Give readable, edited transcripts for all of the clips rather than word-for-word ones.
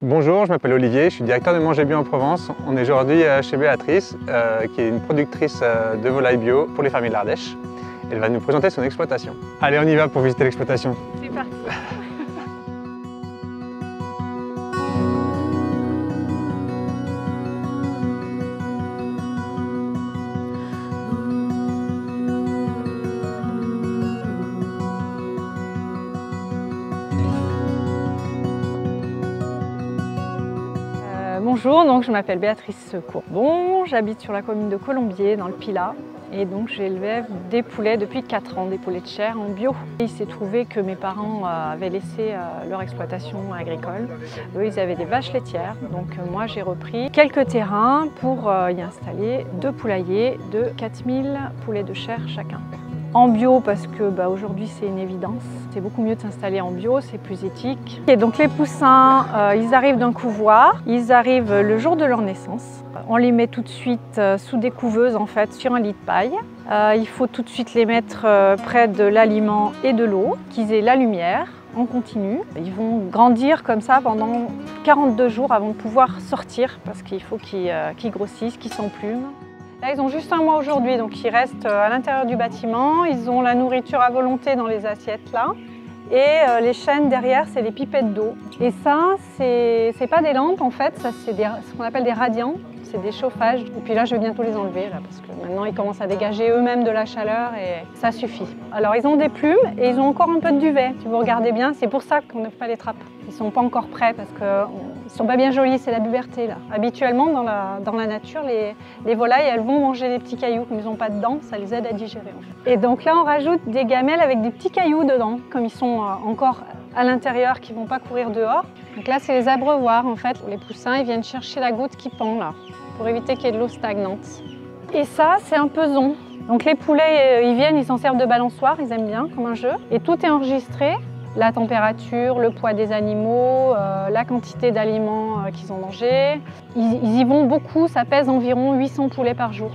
Bonjour, je m'appelle Olivier, je suis directeur de Manger Bio en Provence. On est aujourd'hui chez Béatrice, qui est une productrice de volailles bio pour les fermiers de l'Ardèche. Elle va nous présenter son exploitation. Allez, on y va pour visiter l'exploitation. C'est parti. Bonjour, donc je m'appelle Béatrice Courbon, j'habite sur la commune de Colombier dans le Pilat et donc j'élève des poulets depuis 4 ans, des poulets de chair en bio. Il s'est trouvé que mes parents avaient laissé leur exploitation agricole. Eux, ils avaient des vaches laitières, donc moi j'ai repris quelques terrains pour y installer 2 poulaillers de 4000 poulets de chair chacun. En bio parce que aujourd'hui c'est une évidence, c'est beaucoup mieux de s'installer en bio, c'est plus éthique. Et donc les poussins, ils arrivent d'un couvoir, ils arrivent le jour de leur naissance. On les met tout de suite sous des couveuses en fait sur un lit de paille. Il faut tout de suite les mettre près de l'aliment et de l'eau, qu'ils aient la lumière en continu. Ils vont grandir comme ça pendant 42 jours avant de pouvoir sortir parce qu'il faut qu'ils grossissent, qu'ils s'emplument. Là, ils ont juste 1 mois aujourd'hui, donc ils restent à l'intérieur du bâtiment. Ils ont la nourriture à volonté dans les assiettes là. Et les chaînes derrière, c'est des pipettes d'eau. Et ça, c'est pas des lampes en fait, ça c'est ce qu'on appelle des radiants. C'est des chauffages. Et puis là, je vais bientôt les enlever là, parce que maintenant, ils commencent à dégager eux-mêmes de la chaleur et ça suffit. Alors, ils ont des plumes et ils ont encore un peu de duvet. Si vous regardez bien, c'est pour ça qu'on ne fait pas les trappes. Ils ne sont pas encore prêts parce qu'ils ne sont pas bien jolis, c'est la puberté là. Habituellement, dans la nature, les volailles, elles vont manger les petits cailloux. Comme ils n'ont pas de dents, ça les aide à digérer en fait. Et donc là, on rajoute des gamelles avec des petits cailloux dedans, comme ils sont encore à l'intérieur, qui ne vont pas courir dehors. Donc là, c'est les abreuvoirs en fait. Les poussins, ils viennent chercher la goutte qui pend là, pour éviter qu'il y ait de l'eau stagnante. Et ça, c'est un peson. Donc les poulets, ils viennent, ils s'en servent de balançoire, ils aiment bien, comme un jeu. Et tout est enregistré, la température, le poids des animaux, la quantité d'aliments qu'ils ont mangé. Ils y vont beaucoup, ça pèse environ 800 poulets par jour.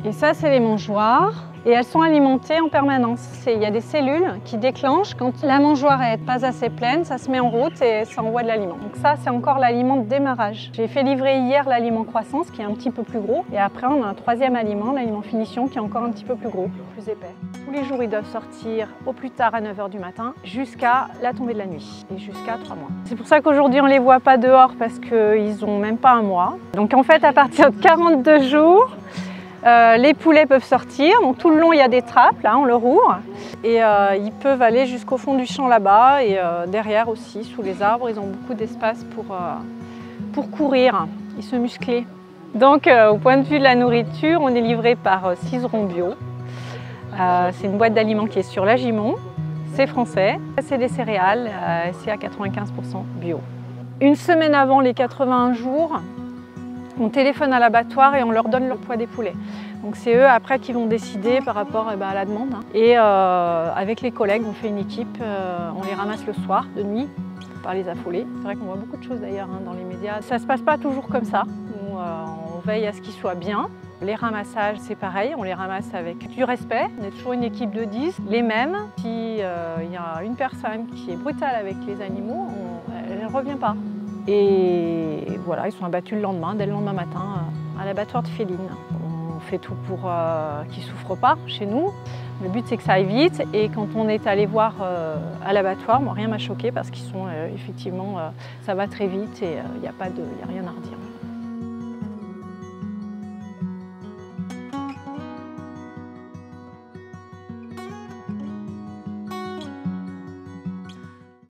Et ça, c'est les mangeoires. Et elles sont alimentées en permanence. Il y a des cellules qui déclenchent. Quand la mangeoire n'est pas assez pleine, ça se met en route et ça envoie de l'aliment. Donc ça, c'est encore l'aliment de démarrage. J'ai fait livrer hier l'aliment croissance, qui est un petit peu plus gros. Et après, on a un 3e aliment, l'aliment finition, qui est encore un petit peu plus gros, plus épais. Tous les jours, ils doivent sortir au plus tard à 9 h du matin jusqu'à la tombée de la nuit et jusqu'à 3 mois. C'est pour ça qu'aujourd'hui, on ne les voit pas dehors parce qu'ils n'ont même pas 1 mois. Donc en fait, à partir de 42 jours, les poulets peuvent sortir, donc tout le long il y a des trappes, là on leur ouvre et ils peuvent aller jusqu'au fond du champ là-bas et derrière aussi, sous les arbres, ils ont beaucoup d'espace pour courir et se muscler. Donc au point de vue de la nourriture, on est livré par Cizeron Bio. C'est une boîte d'aliments qui est sur la Gimont, c'est français, c'est des céréales, c'est à 95% bio. Une semaine avant les 81 jours, on téléphone à l'abattoir et on leur donne leur poids des poulets. Donc c'est eux après qui vont décider par rapport à la demande. Et avec les collègues, on fait une équipe, on les ramasse le soir, de nuit, pour pas les affoler. C'est vrai qu'on voit beaucoup de choses d'ailleurs dans les médias. Ça ne se passe pas toujours comme ça. Nous, on veille à ce qu'ils soient bien. Les ramassages, c'est pareil, on les ramasse avec du respect. On est toujours une équipe de 10, les mêmes. Si y a une personne qui est brutale avec les animaux, elle ne revient pas. Et voilà, ils sont abattus le lendemain, dès le lendemain matin, à l'abattoir de Féline. On fait tout pour qu'ils ne souffrent pas chez nous. Le but, c'est que ça aille vite. Et quand on est allé voir à l'abattoir, rien ne m'a choqué parce qu'ils sont effectivement, ça va très vite et il n'y a rien à redire.